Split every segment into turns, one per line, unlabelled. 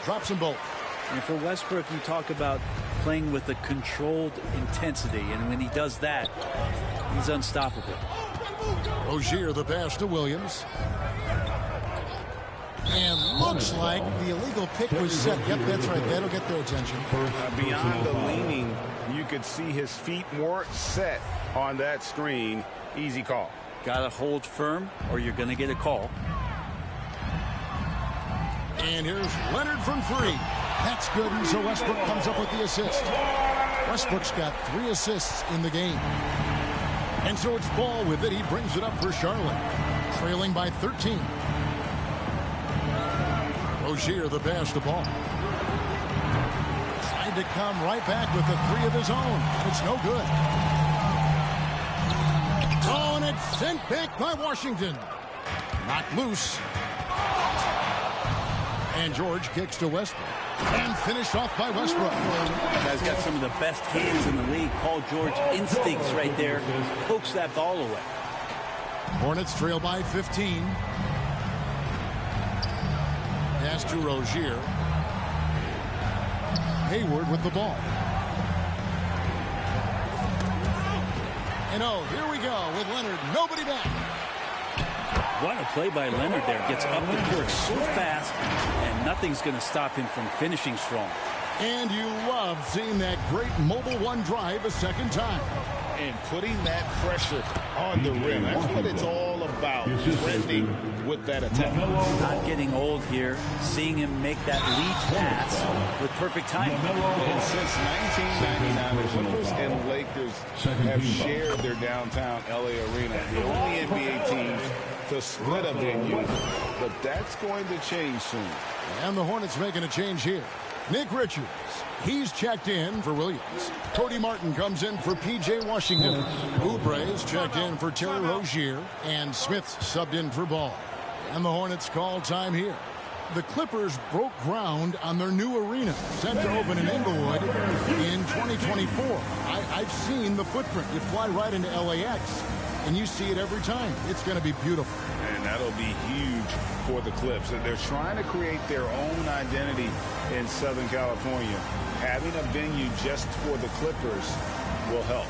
drops them both.
And for Westbrook, you talk about playing with a controlled intensity, and when he does that, he's unstoppable.
Rozier the pass to Williams. And looks like the illegal pick was set. Yep, that's right. That'll get their attention.
Beyond the leaning, you could see his feet weren't set on that screen. Easy call.
Got to hold firm or you're going to get a call.
And here's Leonard from three. That's good, and so Westbrook comes up with the assist. Westbrook's got 3 assists in the game. And so it's Ball with it. He brings it up for Charlotte. Trailing by 13. Rozier the pass to Ball. Tried to come right back with the 3 of his own. And it's no good. Oh, and it's sent back by Washington. Knocked loose. And George kicks to Westbrook. And finished off by Westbrook.
Guy's got some of the best hands in the league. Paul George instincts right there. Pokes that ball away.
Hornets trail by 15. Pass to Rozier. Hayward with the ball. And oh, here we go with Leonard. Nobody back.
What a play by Leonard there. Gets up the court so fast, and nothing's going to stop him from finishing strong.
And you love seeing that great mobile one drive a second time.
And putting that pressure on the rim. That's what it's all about. Trending with that attack.
Not getting old here. Seeing him make that lead pass with perfect timing.
And since 1999, the Clippers and Lakers have shared their downtown LA arena. The only NBA teams to split a venue. But that's going to change soon.
And the Hornets making a change here. Nick Richards, he's checked in for Williams. Cody Martin comes in for P.J. Washington. Oubre is checked in for Terry Rozier. And Smith's subbed in for Ball. And the Hornets call time here. The Clippers broke ground on their new arena, set to open in Inglewood in 2024. I've seen the footprint. You fly right into LAX, and you see it every time. It's going to be beautiful.
And that'll be huge for the Clips. And they're trying to create their own identity in Southern California. Having a venue just for the Clippers will help.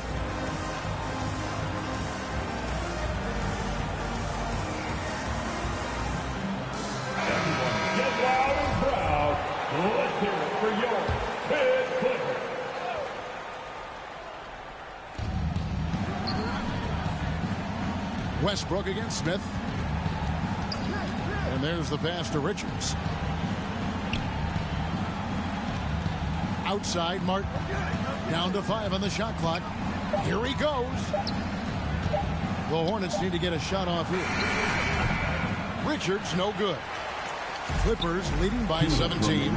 Get loud and proud. Let's hear it for your Pitt Clippers.
Westbrook against Smith. And there's the pass to Richards. Outside, Martin. Down to 5 on the shot clock. Here he goes. The Hornets need to get a shot off here. Richards, no good. Clippers leading by 17.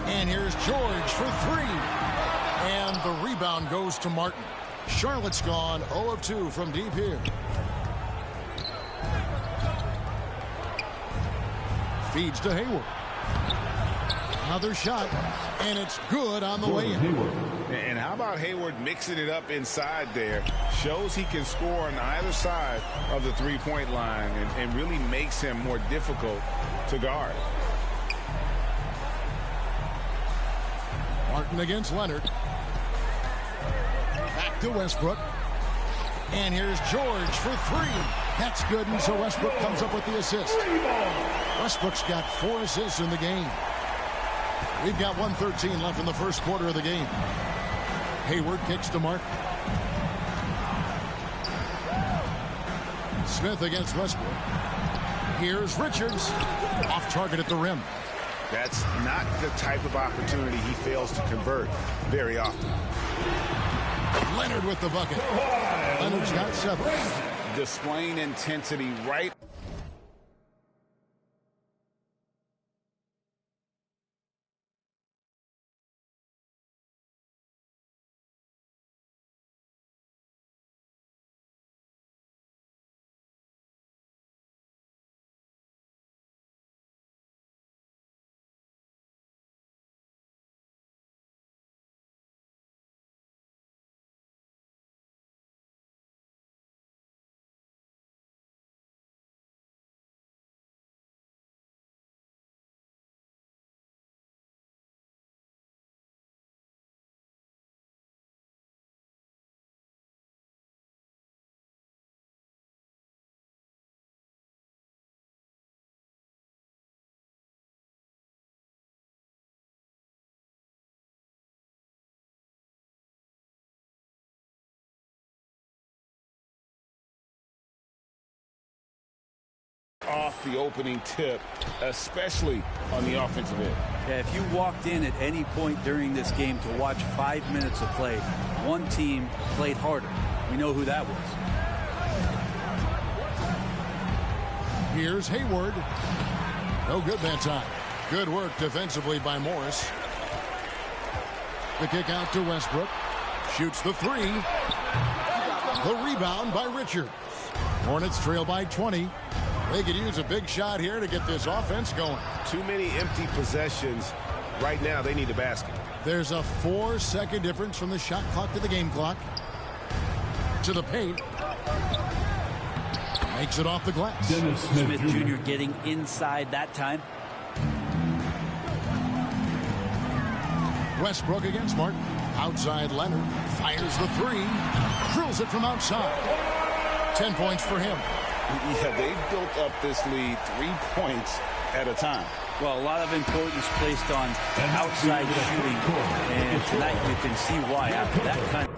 And here's George for 3. And the rebound goes to Martin. Charlotte's gone 0 of 2 from deep here. Feeds to Hayward. Another shot, and it's good on the way in.
And how about Hayward mixing it up inside there? Shows he can score on either side of the three-point line and really makes him more difficult to guard.
Martin against Leonard. Back to Westbrook. And here's George for 3. That's good, and so Westbrook comes up with the assist. Westbrook's got 4 assists in the game. We've got 1:13 left in the first quarter of the game. Hayward kicks to Martin. Smith against Westbrook. Here's Richards. Off target at the rim.
That's not the type of opportunity he fails to convert very often.
Leonard with the bucket. Leonard's got 7.
Displaying intensity right off the opening tip, especially on the offensive end.
Yeah, if you walked in at any point during this game to watch 5 minutes of play, one team played harder. We know who that was.
Here's Hayward. No good that time. Good work defensively by Morris. The kick out to Westbrook. Shoots the three. The rebound by Richards. Hornets trail by 20. They could use a big shot here to get this offense going.
Too many empty possessions. Right now, they need a basket.
There's a 4-second difference from the shot clock to the game clock. To the paint. Makes it off the glass.
Dennis
Smith Jr. getting inside that time.
Westbrook against Martin. Outside Leonard. Fires the three. Drills it from outside. 10 points for him.
Yeah, they built up this lead 3 points at a time.
Well, a lot of importance placed on outside shooting. And tonight you can see why after that kind of...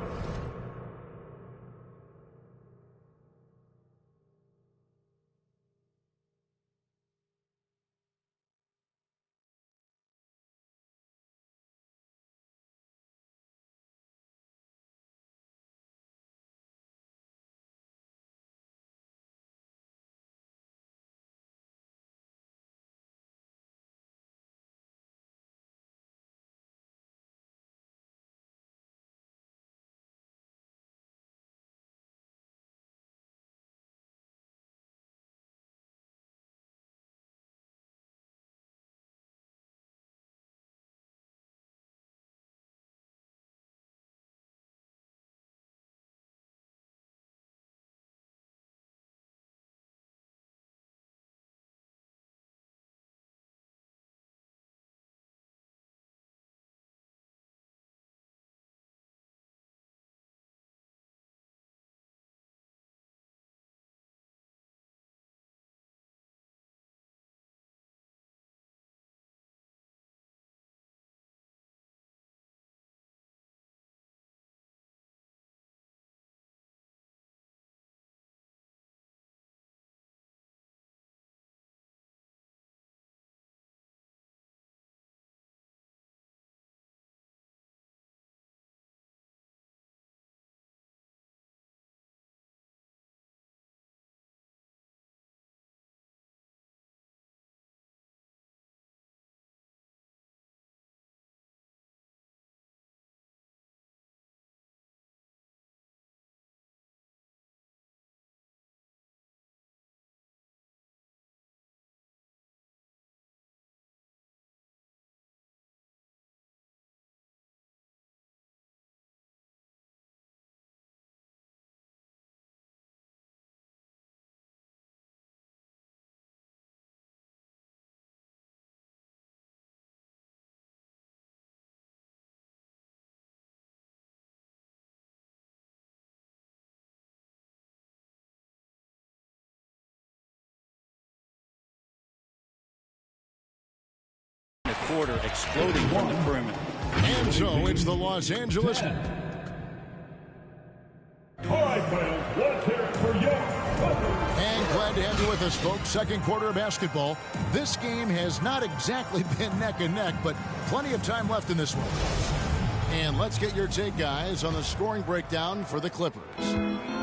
quarter exploding from the perimeter.
And so it's the Los Angeles.
All right, fans, let's hear it for York.
And glad to have you with us, folks. Second quarter of basketball. This game has not exactly been neck and neck, but plenty of time left in this one. And let's get your take, guys, on the scoring breakdown for the Clippers.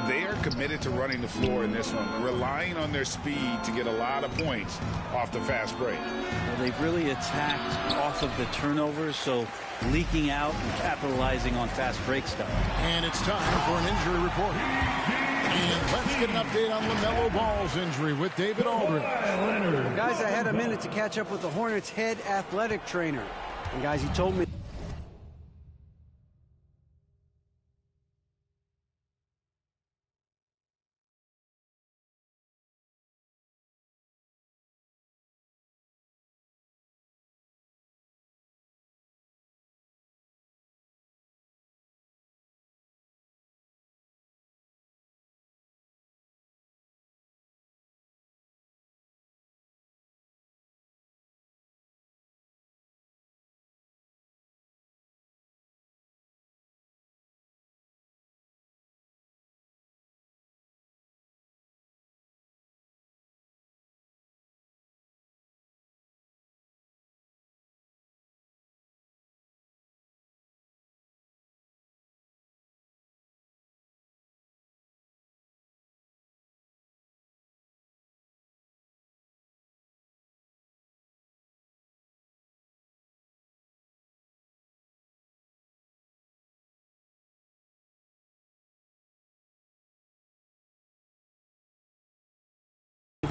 They are committed to running the floor in this one, relying on their speed to get a lot of points off the fast break.
Well, they've really attacked off of the turnovers, so leaking out and capitalizing on fast break stuff.
And it's time for an injury report. And let's get an update on LaMelo Ball's injury with David Aldridge.
Guys, I had a minute to catch up with the Hornets' head athletic trainer. And guys, he told me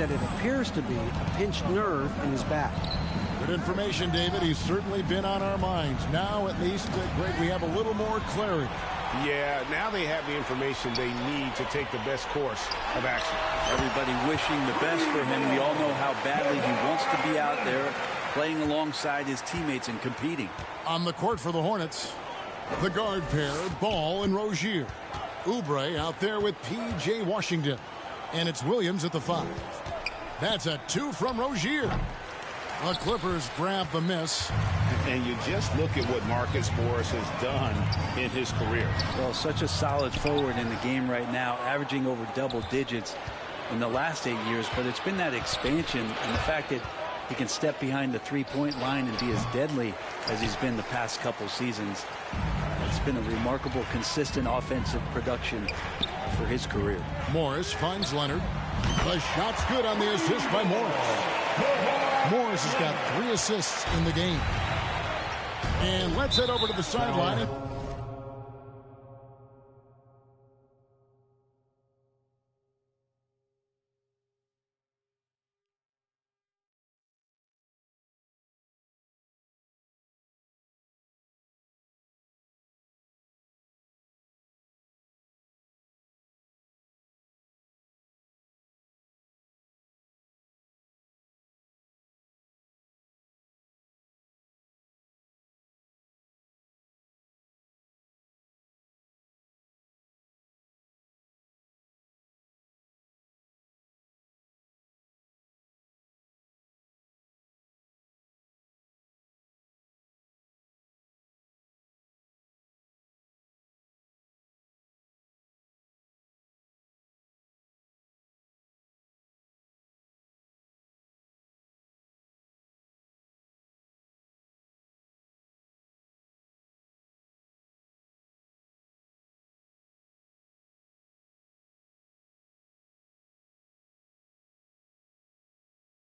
that it appears to be a pinched nerve in his back.
Good information, David. He's certainly been on our minds. Now, at least, Greg, we have a little more clarity.
Yeah, now they have the information they need to take the best course of action.
Everybody wishing the best for him. We all know how badly he wants to be out there playing alongside his teammates and competing.
On the court for the Hornets, the guard pair, Ball and Rozier. Oubre out there with P.J. Washington. And it's Williams at the 5. That's a 2 from Rozier. The Clippers grab the miss.
And you just look at what Marcus Morris has done in his career.
Well, such a solid forward in the game right now, averaging over double digits in the last 8 years. But it's been that expansion and the fact that he can step behind the three-point line and be as deadly as he's been the past couple seasons. It's been a remarkable, consistent offensive production for his career.
Morris finds Leonard. The shot's good on the assist by Morris. Morris has got 3 assists in the game. And let's head over to the sideline.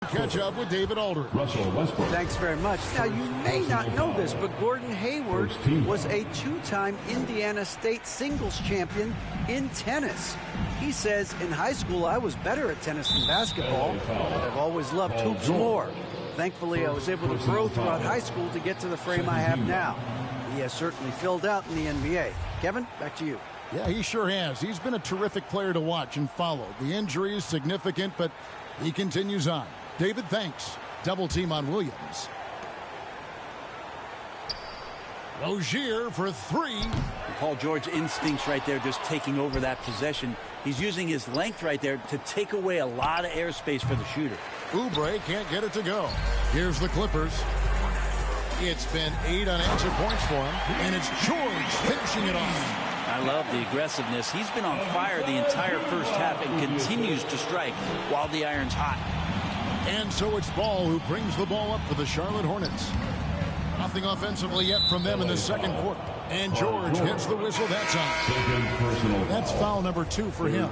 Catch up with David Aldridge.
Russell Westbrook.
Thanks very much. Now, you may not know this, but Gordon Hayward was a 2-time Indiana State singles champion in tennis. He says, in high school, I was better at tennis than basketball, but I've always loved hoops more. Thankfully, I was able to grow throughout high school to get to the frame I have now. He has certainly filled out in the NBA. Kevin, back to you.
Yeah, he sure has. He's been a terrific player to watch and follow. The injury is significant, but he continues on. David, thanks. Double team on Williams. Rozier for 3.
Paul George instincts right there, just taking over that possession. He's using his length right there to take away a lot of airspace for the shooter.
Oubre can't get it to go. Here's the Clippers. It's been 8 unanswered points for him, and it's George finishing it off.
I love the aggressiveness. He's been on fire the entire first half and continues to strike while the iron's hot.
And so it's Ball who brings the ball up for the Charlotte Hornets. Nothing offensively yet from them in the second quarter. And George hits the whistle. That's on. That's foul number 2 for him.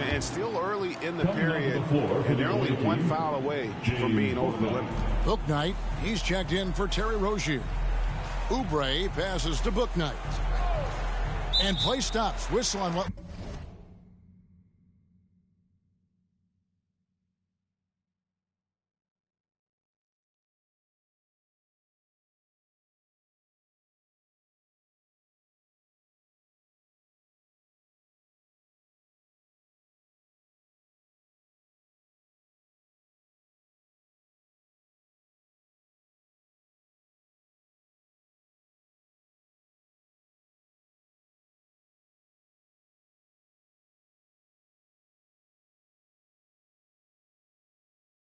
And still early in the period, and they're only 1 foul away from being over the limit.
Bouknight, he's checked in for Terry Rozier. Oubre passes to Bouknight. And play stops. Whistle on what?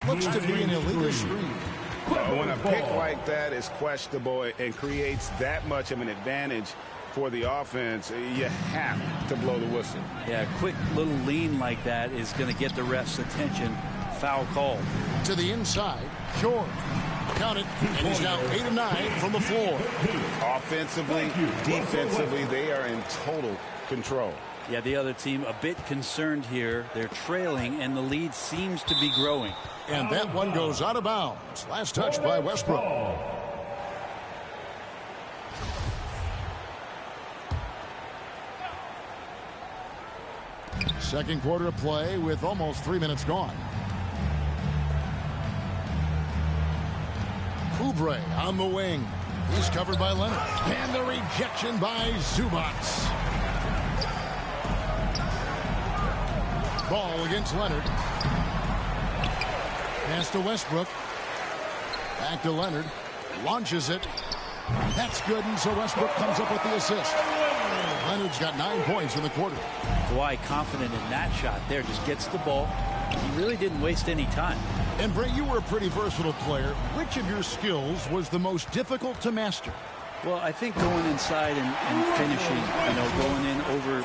Looks to be an illegal screen.
When a pick like that is questionable and creates that much of an advantage for the offense, you have to blow the whistle.
Yeah, a quick little lean like that is going to get the ref's attention. Foul call.
To the inside, George. Count it, and he's now 8 of 9 from the floor.
Offensively, defensively, they are in total control.
Yeah, the other team a bit concerned here. They're trailing, and the lead seems to be growing.
And that one goes out of bounds. Last touch by Westbrook. Second quarter of play with almost 3 minutes gone. Oubre on the wing. He's covered by Leonard. And the rejection by Zubac. Ball against Leonard. Pass to Westbrook. Back to Leonard. Launches it. That's good, and so Westbrook comes up with the assist. Leonard's got 9 points in the quarter.
Kawhi confident in that shot there. Just gets the ball. He really didn't waste any time.
And Bray, you were a pretty versatile player. Which of your skills was the most difficult to master?
Well, I think going inside and finishing, going in over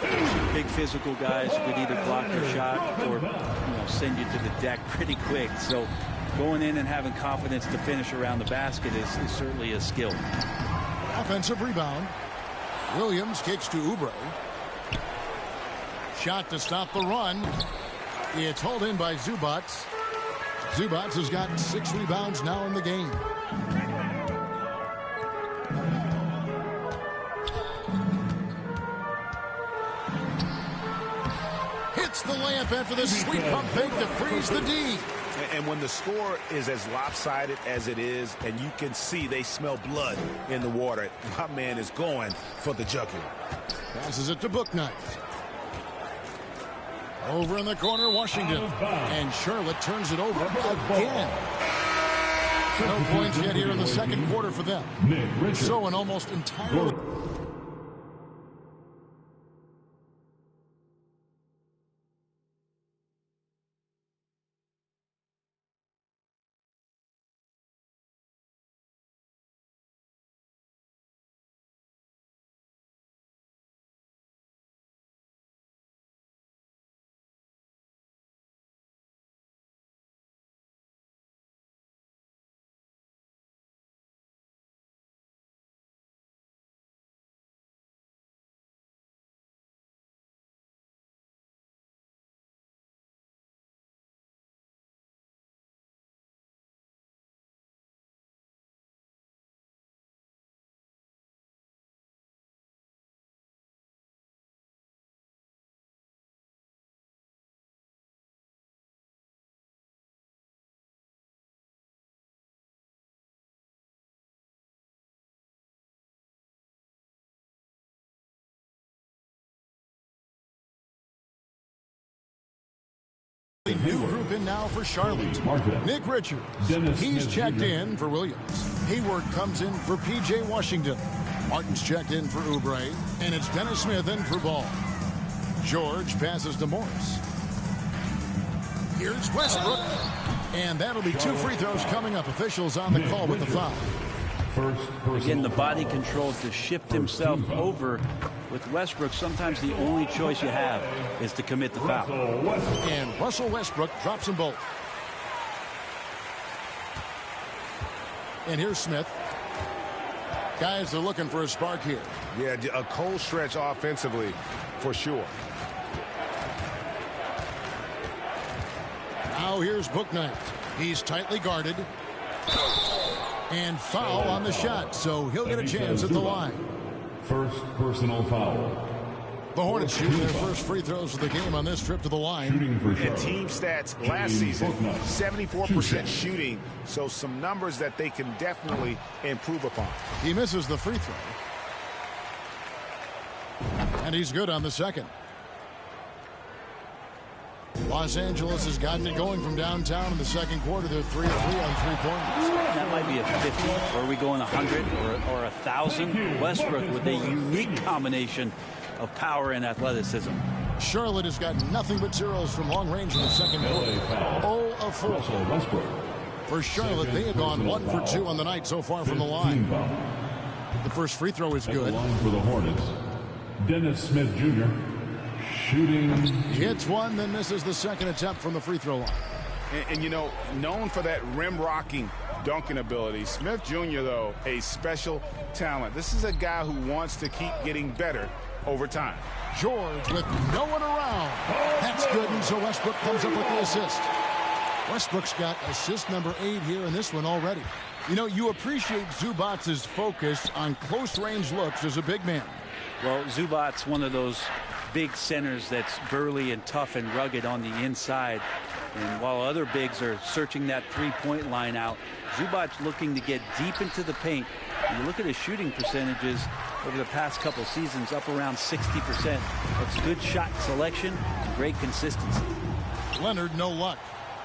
big physical guys who could either block your shot or, send you to the deck pretty quick. So going in and having confidence to finish around the basket is certainly a skill.
Offensive rebound. Williams kicks to Oubre. Shot to stop the run. It's hauled in by Zubac. Zubac has got 6 rebounds now in the game. Hits the layup after the sweet pump fake to freeze the D.
And when the score is as lopsided as it is, and you can see they smell blood in the water, my man is going for the jugular.
Passes it to Bouknight. Over in the corner, Washington. And Charlotte turns it over again. No points yet here in the second quarter for them. So an almost entirely... New group in now for Charlotte. Nick Richards. He's checked in for Williams. Hayward comes in for P.J. Washington. Martin's checked in for Oubre. And it's Dennis Smith in for Ball. George passes to Morris. Here's Westbrook. And that'll be 2 free throws coming up. Officials on the call with the foul.
Again, the body control to shift himself over. With Westbrook, sometimes the only choice you have is to commit the foul.
And Russell Westbrook drops them both. And here's Smith. Guys are looking for a spark here.
Yeah, a cold stretch offensively for sure.
Now here's Bouknight. He's tightly guarded. And foul on the shot, so he'll get a chance at the line.
First personal foul.
The Hornets shooting their first free throws of the game on this trip to the line.
And team stats last season, 74% shooting, so some numbers that they can definitely improve upon.
He misses the free throw. And he's good on the second. Los Angeles has gotten it going from downtown in the second quarter. They're 3 of 3 on 3-pointers.
That might be a 50. Or are we going 100 or 1,000? Westbrook with a unique combination of power and athleticism.
Charlotte has got nothing but zeros from long range in the second quarter. 0 of 4. For Charlotte, they have gone 1 for 2 on the night so far from the line. The first free throw is good.
For the Hornets, Dennis Smith Jr. shooting.
He hits one, then misses the second attempt from the free throw line.
And known for that rim-rocking dunking ability. Smith Jr., though, a special talent. This is a guy who wants to keep getting better over time.
George with no one around. That's good, and so Westbrook comes up with the assist. Westbrook's got assist number 8 here in this one already. You appreciate Zubac's focus on close-range looks as a big man.
Well, Zubac's one of those big centers that's burly and tough and rugged on the inside. And while other bigs are searching that three-point line out, Zubac looking to get deep into the paint. And you look at his shooting percentages over the past couple seasons, up around 60%. That's good shot selection and great consistency.
Leonard, no luck.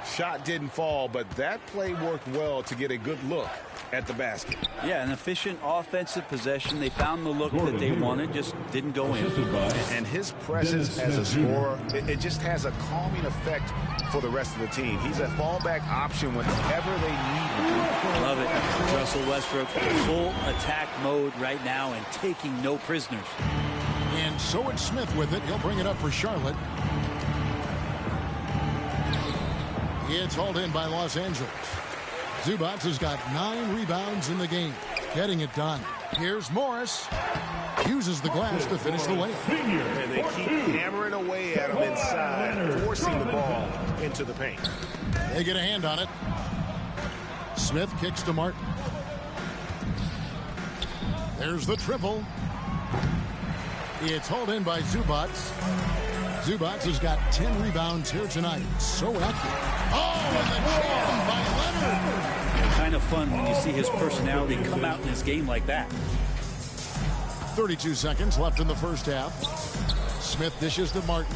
Shot didn't fall, but that play worked well to get a good look at the basket.
Yeah, an efficient offensive possession. They found the look that they wanted, just didn't go in.
And his presence as a scorer, it just has a calming effect for the rest of the team. He's a fallback option whenever they need him.
Love it. Russell Westbrook, full attack mode right now and taking no prisoners.
And so it's Smith with it. He'll bring it up for Charlotte. It's hauled in by Los Angeles. Zubac has got 9 rebounds in the game. Getting it done. Here's Morris. Uses the glass to finish the layup.
And they keep hammering away at him inside, forcing the ball into the paint.
They get a hand on it. Smith kicks to Martin. There's the triple. It's hauled in by Zubac. Zubac has got 10 rebounds here tonight. So accurate. Oh, and the jam by Leonard.
Kind of fun when you see his personality come out in his game like that.
32 seconds left in the first half. Smith dishes to Martin.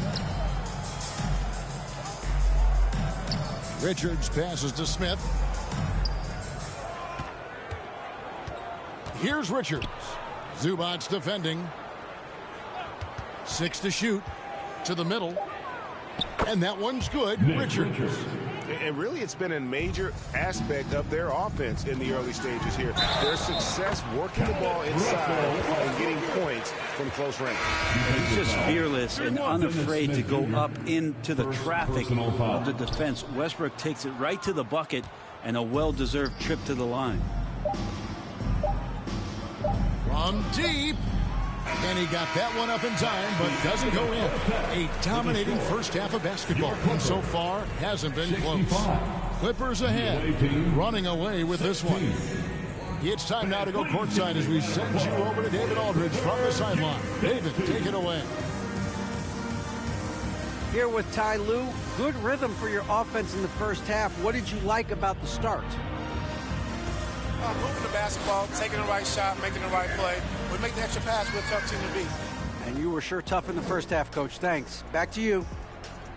Richards passes to Smith. Here's Richards. Zubac defending. 6 to shoot. To the middle. And that one's good. Richards.
And really, it's been a major aspect of their offense in the early stages here. Their success working the ball inside and getting points from close range.
He's just fearless and unafraid to go up into the traffic of the defense. Westbrook takes it right to the bucket and a well-deserved trip to the line.
From deep. And he got that one up in time, but doesn't go in. A dominating first half of basketball. And so far, hasn't been close. Clippers ahead, running away with this one. It's time now to go courtside as we send you over to David Aldridge from the sideline. David, take it away.
Here with Ty Lue. Good rhythm for your offense in the first half. What did you like about the start?
Moving the basketball, taking the right shot, making the right play. We make the extra pass, we're a tough team to beat.
And you were sure tough in the first half, Coach. Thanks. Back to you.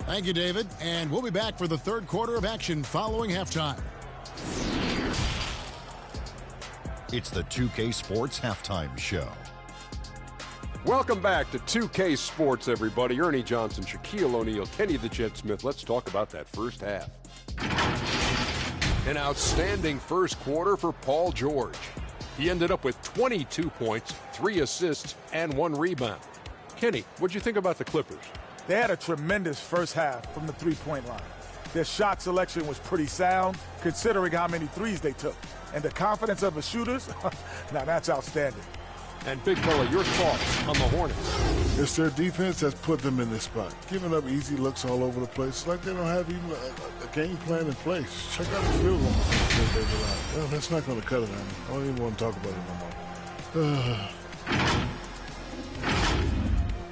Thank you, David. And we'll be back for the third quarter of action following halftime.
It's the 2K Sports Halftime Show.
Welcome back to 2K Sports, everybody. Ernie Johnson, Shaquille O'Neal, Kenny the Jet Smith. Let's talk about that first half. An outstanding first quarter for Paul George. He ended up with 22 points, 3 assists, and 1 rebound. Kenny, what'd you think about the Clippers?
They had a tremendous first half from the three-point line. Their shot selection was pretty sound, considering how many threes they took. And the confidence of the shooters, now that's outstanding.
And Big Fella, your thoughts on the Hornets?
It's their defense that's put them in this spot. Giving up easy looks all over the place. It's like they don't have even a game plan in place. Check out the field goal. Well, that's not going to cut it on me. I don't even want to talk about it no more.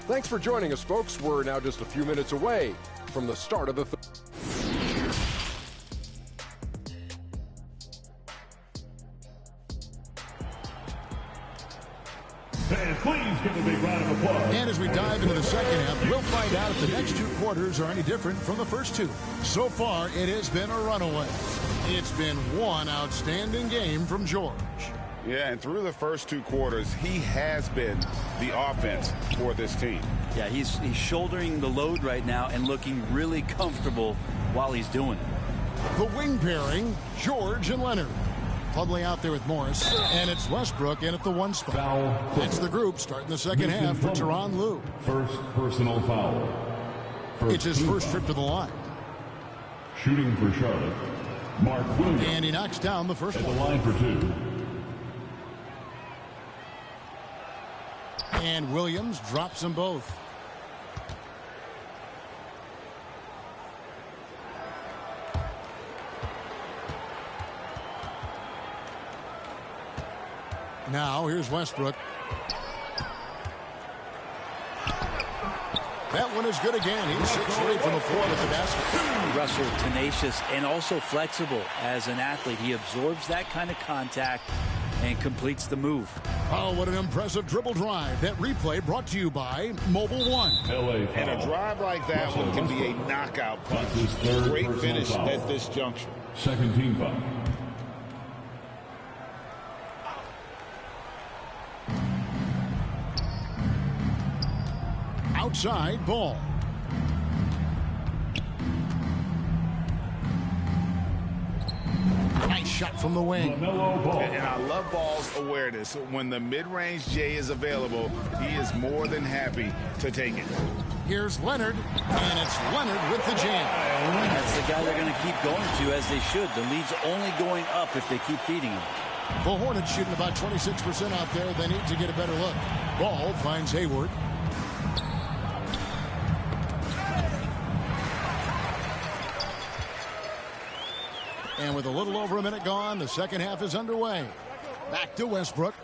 Thanks for joining us, folks. We're now just a few minutes away from the start of the
And please give a big round of applause.
And as we dive into the second half, we'll find out if the next 2 quarters are any different from the first 2. So far, it has been a runaway. It's been one outstanding game from George.
Yeah, and through the first 2 quarters, he has been the offense for this team.
Yeah, he's shouldering the load right now and looking really comfortable while he's doing it.
The wing pairing, George and Leonard. Plumlee out there with Morris, and it's Westbrook in at the 1 spot.
Foul.
It's the group starting the second half for Tyronn Lue.
First personal foul.
It's his first trip to the line.
Shooting for Charlotte, Mark Williams.
And he knocks down the first
At
one.
the line for 2.
And Williams drops them both. Now, here's Westbrook. That one is good again. He's 6 away from the floor with the basket.
Russell, tenacious and also flexible as an athlete. He absorbs that kind of contact and completes the move.
Oh, what an impressive dribble drive. That replay brought to you by Mobile One.
And a drive like that one can be a knockout punch. Great finish at this juncture.
Second team foul.
Outside ball. Nice shot from the wing.
And I love Ball's awareness. When the mid-range J is available, he is more than happy to take it.
Here's Leonard, and it's Leonard with the jam.
That's the guy they're going to keep going to, as they should. The lead's only going up if they keep feeding him.
The Hornets shooting about 26% out there. They need to get a better look. Ball finds Hayward. And with a little over a minute gone, the second half is underway. Back to Westbrook.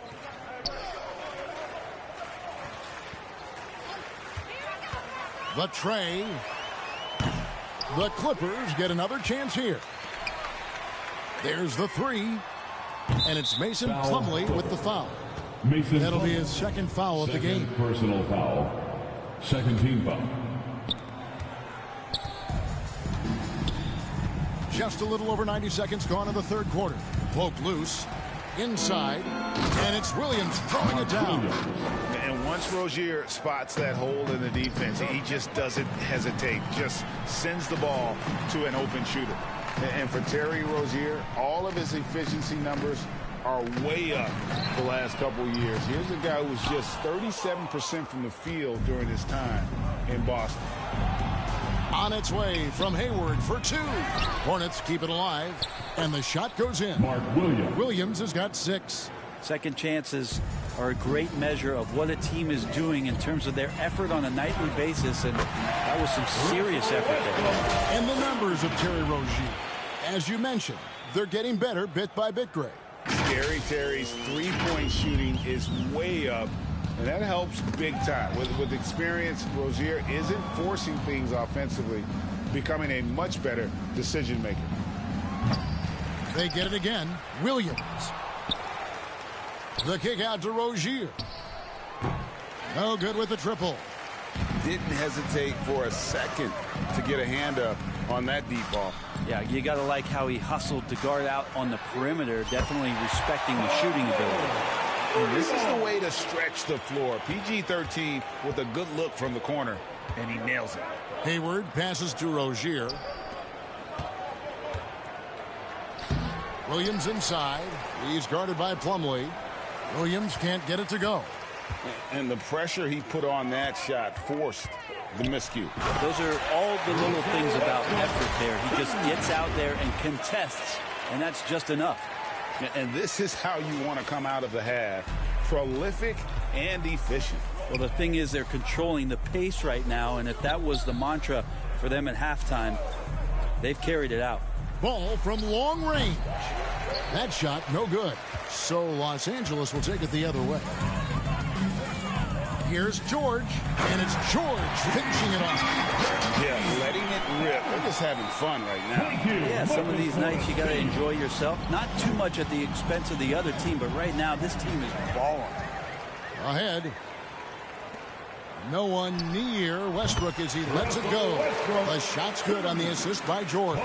The tray. The Clippers get another chance here. There's the three. And it's Mason Plumlee with the foul. That'll be his second foul of the game.
Personal foul. Second team foul.
Just a little over 90 seconds gone in the third quarter. Poke loose. Inside. And it's Williams throwing it down.
And once Rozier spots that hole in the defense, he just doesn't hesitate. Just sends the ball to an open shooter. And for Terry Rozier, all of his efficiency numbers are way up the last couple of years. Here's a guy who was just 37% from the field during his time in Boston.
On its way from Hayward for two. Hornets keep it alive, and the shot goes in.
Mark Williams.
Williams has got 6.
Second chances are a great measure of what a team is doing in terms of their effort on a nightly basis, and that was some serious effort there.
And the numbers of Terry Rozier. As you mentioned, they're getting better bit by bit, Greg.
Scary Terry's three-point shooting is way up, and that helps big time. With experience, Rozier isn't forcing things offensively, becoming a much better decision maker.
They get it again. Williams. The kick out to Rozier. No good with the triple.
Didn't hesitate for a second to get a hand up on that deep ball.
Yeah, you got to like how he hustled to guard out on the perimeter, definitely respecting the shooting ability.
And this is the way to stretch the floor. PG-13 with a good look from the corner, and he nails it.
Hayward passes to Rozier. Williams inside. He's guarded by Plumlee. Williams can't get it to go.
And the pressure he put on that shot forced the miscue.
Those are all the little things about effort there. He just gets out there and contests, and that's just enough.
And this is how you want to come out of the half. Prolific and efficient.
Well, the thing is, they're controlling the pace right now, and if that was the mantra for them at halftime, they've carried it out.
Ball from long range. That shot, no good. So Los Angeles will take it the other way. Here's George, and it's George finishing it off.
Yeah, letting it rip. They're just having fun right now.
Yeah, some of these nights you got to enjoy yourself. Not too much at the expense of the other team, but right now this team is balling.
Ahead. No one near Westbrook as he lets it go. The shot's good on the assist by George.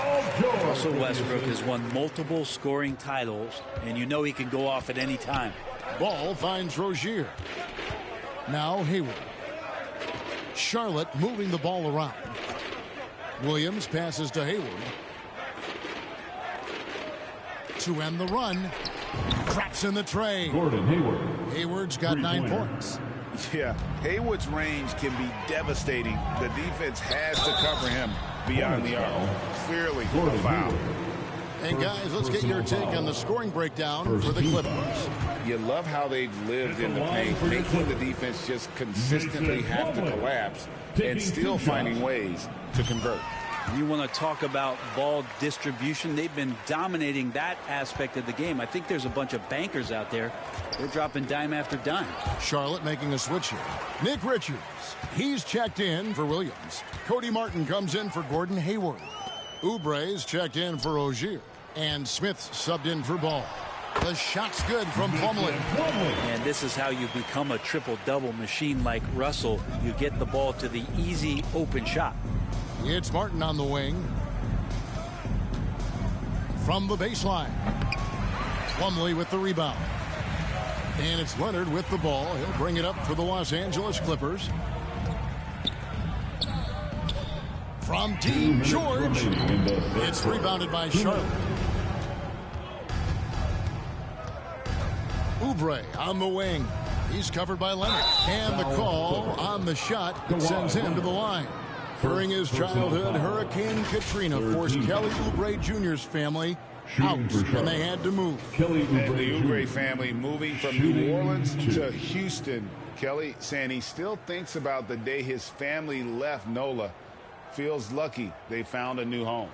Russell Westbrook has won multiple scoring titles, and you know he can go off at any time.
Ball finds Rozier. Now Hayward. Charlotte moving the ball around. Williams passes to Hayward. To end the run. Traps in the tray.
Gordon Hayward.
Hayward's got 9 points.
Yeah, Hayward's range can be devastating. The defense has to cover him beyond the arc. Clearly a foul.
And guys, let's get your take on the scoring breakdown for the Clippers.
You love how they've lived in the paint, making the defense just consistently have to collapse and still finding ways to convert.
You want to talk about ball distribution. They've been dominating that aspect of the game. I think there's a bunch of bankers out there. They're dropping dime after dime.
Charlotte making a switch here. Nick Richards, he's checked in for Williams. Cody Martin comes in for Gordon Hayward. Oubre's checked in for Rozier. And Smith subbed in for Ball. The shot's good from Plumlee.
And this is how you become a triple-double machine like Russell. You get the ball to the easy open shot.
It's Martin on the wing. From the baseline. Plumlee with the rebound. And it's Leonard with the ball. He'll bring it up for the Los Angeles Clippers. From deep, George. It's rebounded by Charlotte. Oubre on the wing. He's covered by Leonard. And the call on the shot that sends him to the line. During his childhood, Hurricane Katrina forced Kelly Oubre Jr.'s family out when they had to move.
And the Oubre family moving from New Orleans to Houston. Kelly saying he still thinks about the day his family left NOLA. Feels lucky they found a new home.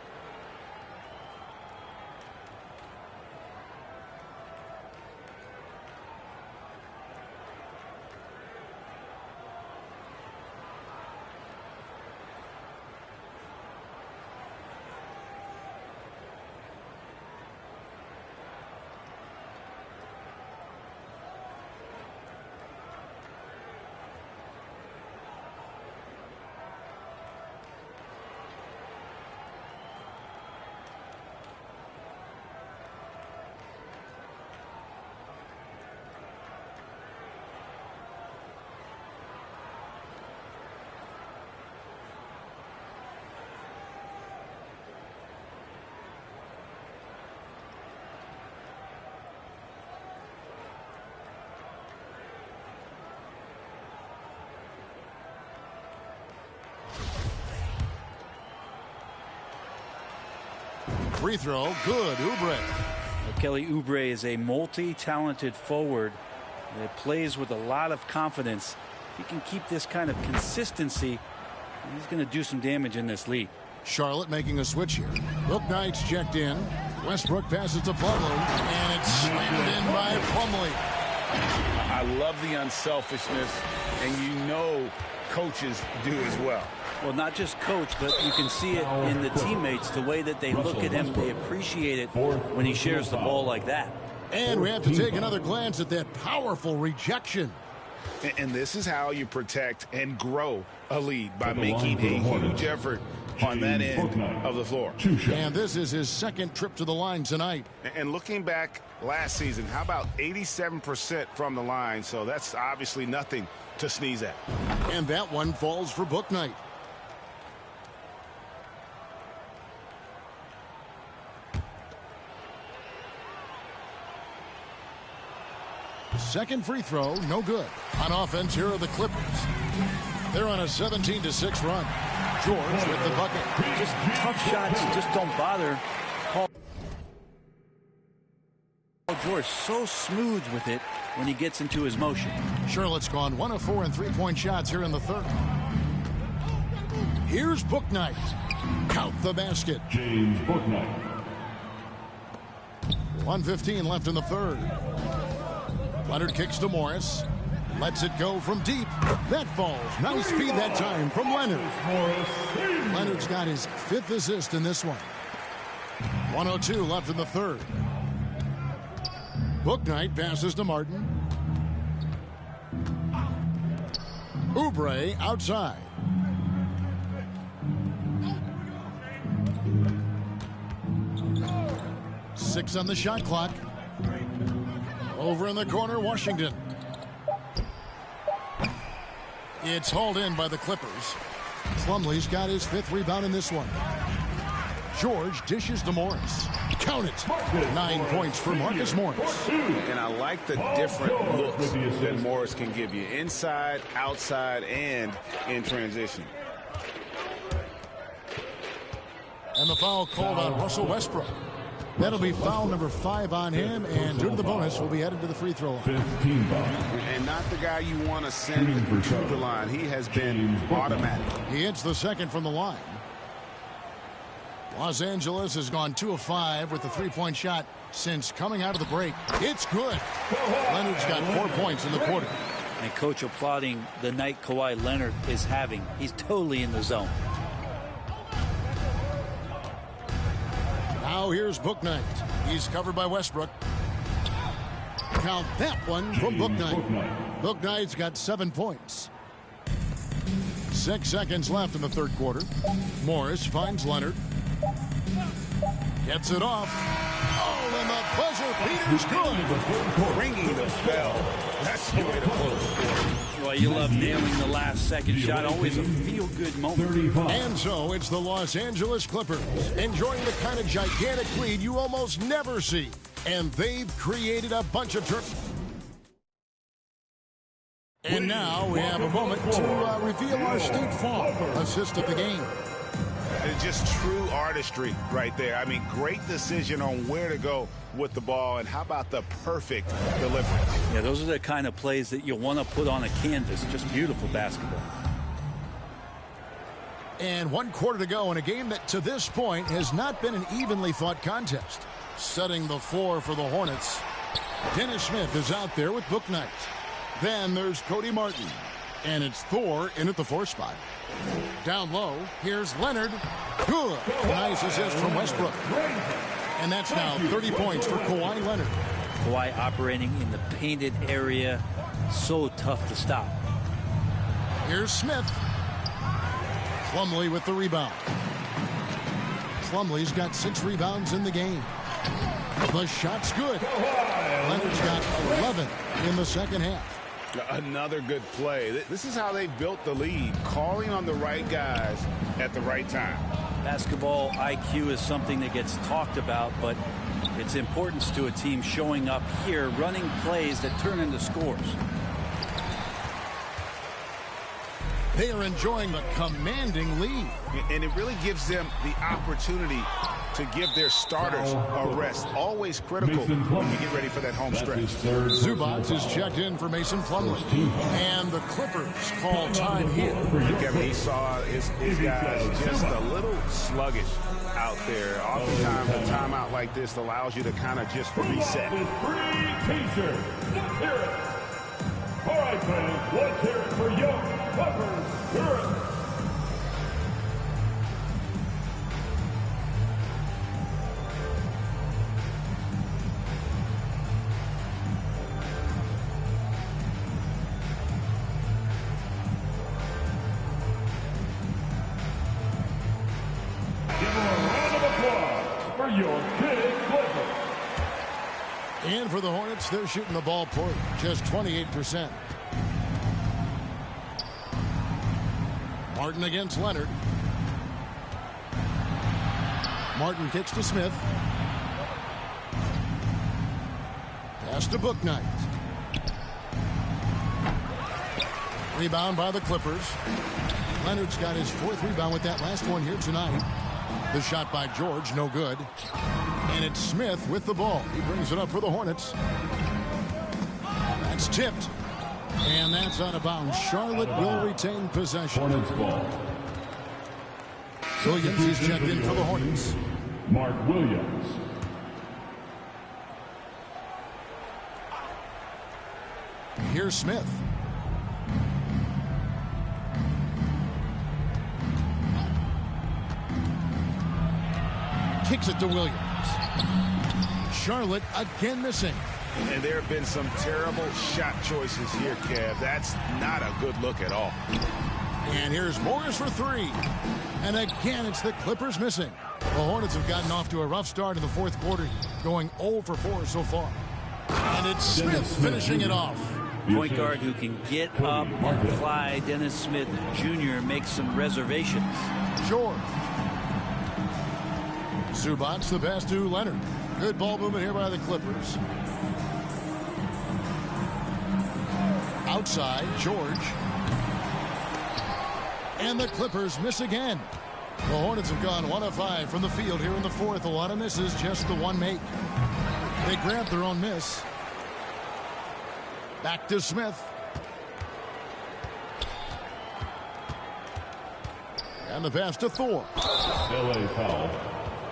Free throw, good, Oubre.
Well, Kelly Oubre is a multi-talented forward that plays with a lot of confidence. If he can keep this kind of consistency, he's going to do some damage in this league.
Charlotte making a switch here. Bouknight's checked in. Westbrook passes to Plumlee, and it's slammed in by Plumlee.
I love the unselfishness, and you know coaches do as well.
Well, not just coach, but you can see it in the teammates, the way that they look at him. They appreciate it when he shares the ball like that.
And we have to take another glance at that powerful rejection.
And this is how you protect and grow a lead, by making a huge effort on that end of the floor.
And this is his second trip to the line tonight.
And looking back last season, how about 87% from the line? So that's obviously nothing to sneeze at.
And that one falls for Bouknight. Second free throw, no good. On offense, here are the Clippers. They're on a 17-6 run. George with the bucket.
Just tough shots, just don't bother. Paul George so smooth with it when he gets into his motion.
Charlotte's gone 1 of 4 in three-point shots here in the third. Here's Bouknight. Count the basket.
James Bouknight.
1:15 left in the third. Leonard kicks to Morris. Lets it go from deep. That falls. Nice feed that time from Leonard. Leonard's got his 5th assist in this one. 1:02 left in the third. Bouknight passes to Martin. Oubre outside. Six on the shot clock. Over in the corner, Washington. It's hauled in by the Clippers. Plumlee's got his 5th rebound in this one. George dishes to Morris. Count it. 9 points for Marcus Morris.
And I like the different looks that Morris can give you. Inside, outside, and in transition.
And the foul called on Russell Westbrook. That'll be foul number 5 on him, and due to the bonus, will be headed to the free throw line.
15 foul.
And not the guy you want to send to the line. He has been automatic.
He hits the second from the line. Los Angeles has gone 2 of 5 with the three-point shot since coming out of the break. It's good. Leonard's got 4 points in the quarter.
And coach applauding the night Kawhi Leonard is having. He's totally in the zone.
Now here's Bouknight. He's covered by Westbrook. Count that one from Bouknight. Bouknight's got 7 points. 6 seconds left in the third quarter. Morris finds Leonard. Gets it off. Oh, and the buzzer beater's good.
Ringing the bell. That's the way to close the quarter.
Well, you love nailing the last second shot. Always a feel-good moment.
And so it's the Los Angeles Clippers enjoying the kind of gigantic lead you almost never see. And they've created a bunch of turnovers. And now we have a moment to reveal our State Farm assist of the game.
It's just true artistry right there. I mean, great decision on where to go with the ball, and how about the perfect delivery?
Yeah, those are the kind of plays that you want to put on a canvas. Just beautiful basketball.
And 1 quarter to go in a game that to this point has not been an evenly fought contest. Setting the floor for the Hornets. Dennis Smith is out there with Bouknight. Then there's Cody Martin. And it's Thor in at the 4 spot. Down low, here's Leonard. Good. Nice assist from Westbrook. And that's now 30 points for Kawhi Leonard.
Kawhi operating in the painted area. So tough to stop.
Here's Smith. Plumlee with the rebound. Plumlee's got 6 rebounds in the game. The shot's good. Leonard's got 11 in the second half.
Another good play. This is how they built the lead, calling on the right guys at the right time.
Basketball IQ is something that gets talked about, but its importance to a team showing up here, running plays that turn into scores.
They are enjoying the commanding lead.
And it really gives them the opportunity to give their starters a rest. Always critical when you get ready for that home stretch.
Zubac is checked in for Mason Plumlee. And the Clippers call time here.
Kevin, he saw his guys just a little sluggish out there. Oftentimes a timeout like this allows you to kind of just reset.
All right, fans, let's hear it for young Clippers. Give them a round of applause for your Kid Clippers.
And for the Hornets, they're shooting the ball poorly, just 28%. Martin against Leonard. Martin kicks to Smith. Pass to Bouknight. Rebound by the Clippers. Leonard's got his 4th rebound with that last one here tonight. The shot by George, no good. And it's Smith with the ball. He brings it up for the Hornets. That's tipped. And that's out of bounds. Charlotte will retain possession.
Hornets ball.
Williams is checked in for the Hornets.
Mark Williams.
Here's Smith. Kicks it to Williams. Charlotte again missing.
And there have been some terrible shot choices here, Kev. That's not a good look at all.
And here's Morris for 3. And again, it's the Clippers missing. The Hornets have gotten off to a rough start in the 4th quarter, going 0 for 4 so far. And it's Smith finishing it off.
Point guard who can get up and fly. Dennis Smith Jr. makes some reservations.
George. Zubac the pass to Leonard. Good ball movement here by the Clippers. Outside, George. And the Clippers miss again. The Hornets have gone 1 of 5 from the field here in the 4th. A lot of misses, just the one make. They grab their own miss. Back to Smith. And the pass to Thor.
LA foul.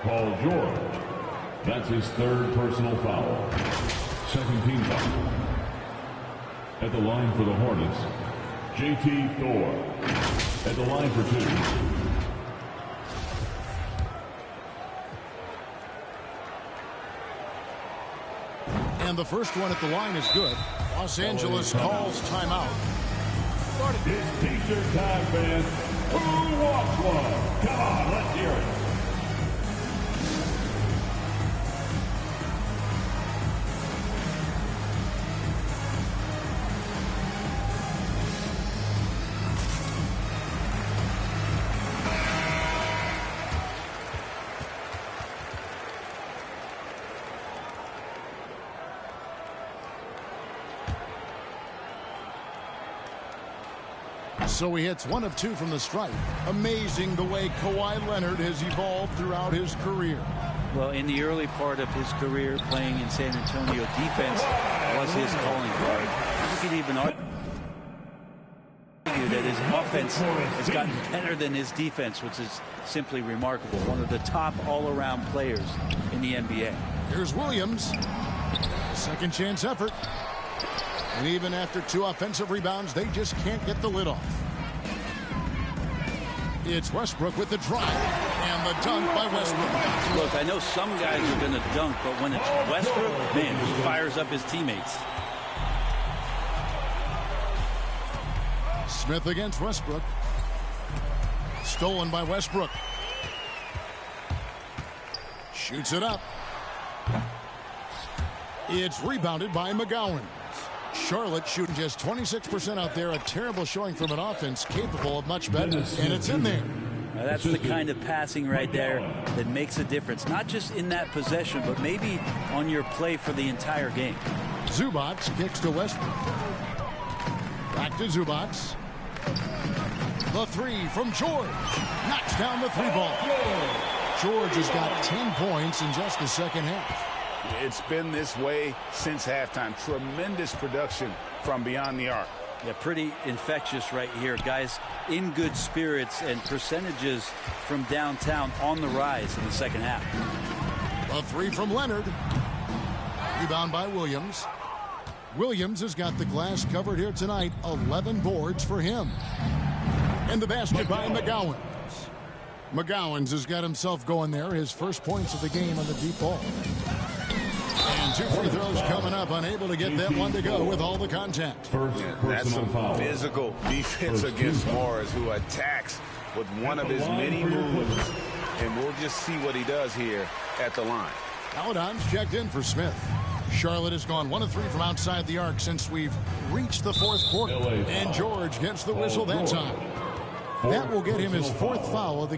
Paul George. That's his third personal foul. Second team foul. At the line for the Hornets, J.T. Thor. At the line for 2.
And the first one at the line is good. Los Angeles calls timeout.
It's T-shirt time, fans. Who wants one? Come on, let's hear it.
So he hits 1 of 2 from the stripe. Amazing the way Kawhi Leonard has evolved throughout his career.
Well, in the early part of his career playing in San Antonio, defense was his calling card. You could even argue that his offense has gotten better than his defense, which is simply remarkable. One of the top all-around players in the NBA.
Here's Williams. Second chance effort. And even after 2 offensive rebounds, they just can't get the lid off. It's Westbrook with the drive and the dunk by Westbrook.
Look, I know some guys are going to dunk, but when it's Westbrook, man, he fires up his teammates.
Smith against Westbrook. Stolen by Westbrook. Shoots it up. It's rebounded by McGowan. Charlotte shooting just 26% out there. A terrible showing from an offense capable of much better. And it's in there.
Now that's the kind of passing right there that makes a difference. Not just in that possession, but maybe on your play for the entire game.
Zubac kicks to Westbrook. Back to Zubac. The 3 from George. Knocks down the 3-ball. George has got 10 points in just the second half.
It's been this way since halftime. Tremendous production from beyond the arc.
Yeah, pretty infectious right here. Guys in good spirits, and percentages from downtown on the rise in the second half.
A 3 from Leonard. Rebound by Williams. Williams has got the glass covered here tonight. 11 boards for him. And the basket by McGowan. McGowan's has got himself going there. His first points of the game on the deep ball. And 2 free throws coming up. Unable to get that one to go with all the contact.
That's some physical defense against Morris, who attacks with one of his many moves. And we'll just see what he does here at the line.
Paladon's checked in for Smith. Charlotte has gone 1 of 3 from outside the arc since we've reached the 4th quarter. And George gets the whistle that time. That will get him his 4th foul of the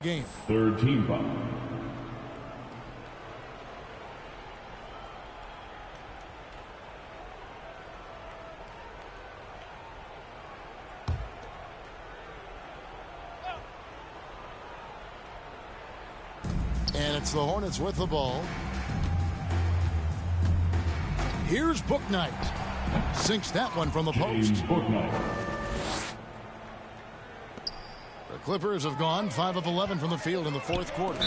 game.
Third team foul.
And it's the Hornets with the ball. Here's Bouknight. Sinks that one from the post. The Clippers have gone 5 of 11 from the field in the 4th quarter.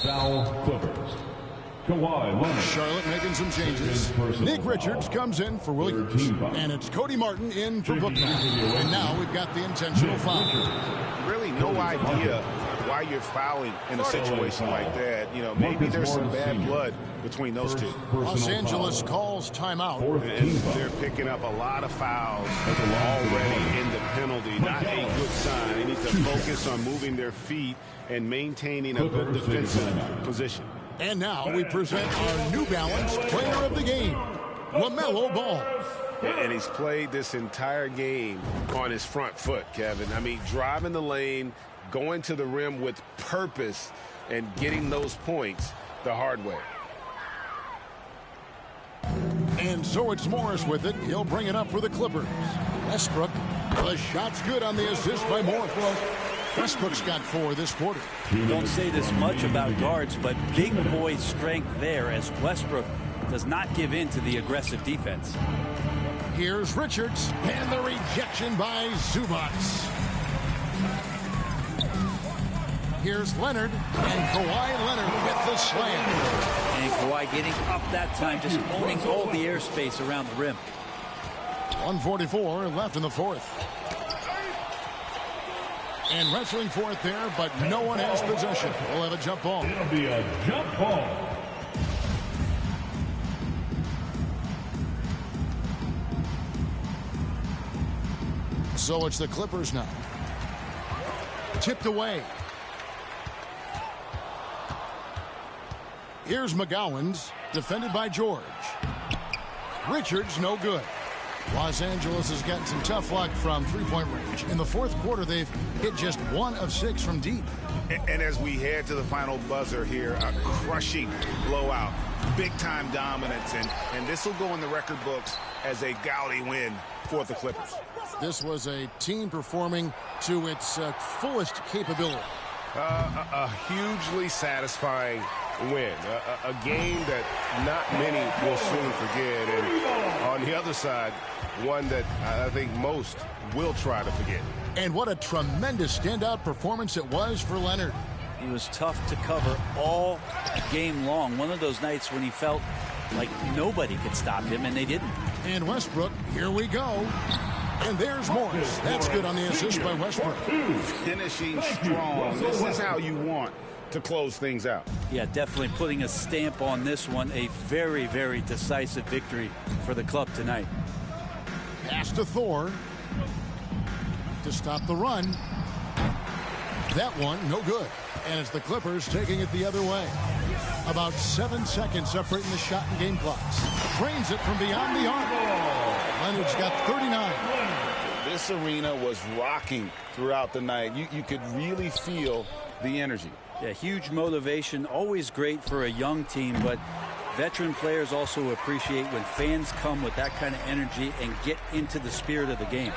Foul Clippers. Kawhi Leonard.
Charlotte making some changes. Nick Richards comes in for Williams. And it's Cody Martin in for Bouknight. And now we've got the intentional foul.
Really no idea why you're fouling in a situation like that. You know, maybe there's some bad blood between those two.
Los Angeles calls timeout.
And they're picking up a lot of fouls already in the penalty. Not a good sign. They need to focus on moving their feet and maintaining a good defensive position.
And now we present our New Balance player of the game, LaMelo Ball.
And he's played this entire game on his front foot, Kevin. I mean, driving the lane, going to the rim with purpose, and getting those points the hard way.
And so it's Morris with it. He'll bring it up for the Clippers. Westbrook. The shot's good on the assist by Morris. Westbrook's got 4 this quarter.
Don't say this much about guards, but big boy strength there as Westbrook does not give in to the aggressive defense.
Here's Richards, and the rejection by Zubac. Here's Leonard, and Kawhi Leonard with the slam.
And Kawhi getting up that time, just owning all the airspace around the rim.
1:44 left in the fourth. And wrestling for it there, but no one has possession. We'll have a jump ball.
It'll be a jump ball.
So it's the Clippers now. Tipped away. Here's McGowan's, defended by George. Richards, no good. Los Angeles has gotten some tough luck from three-point range. In the fourth quarter, they've hit just 1 of 6 from deep.
And as we head to the final buzzer here, a crushing blowout, big-time dominance, and this will go in the record books as a gaudy win for the Clippers.
This was a team performing to its fullest capability.
A hugely satisfying win, a game that not many will soon forget, and on the other side, one that I think most will try to forget.
And what a tremendous standout performance it was for Leonard.
He was tough to cover all game long. One of those nights when he felt like nobody could stop him, and they didn't.
And Westbrook, here we go. And there's Morris. That's good on the assist by Westbrook.
Finishing strong. This is how you want to close things out.
Yeah, definitely putting a stamp on this one. A very, very decisive victory for the club tonight.
Pass to Thor to stop the run. That one, no good. And it's the Clippers taking it the other way. About 7 seconds separating the shot and game clocks. Drains it from beyond the arc. Leonard's got 39.
This arena was rocking throughout the night. You could really feel the energy.
Yeah, huge motivation. Always great for a young team, but veteran players also appreciate when fans come with that kind of energy and get into the spirit of the game.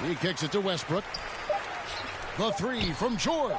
He kicks it to Westbrook. The three from George.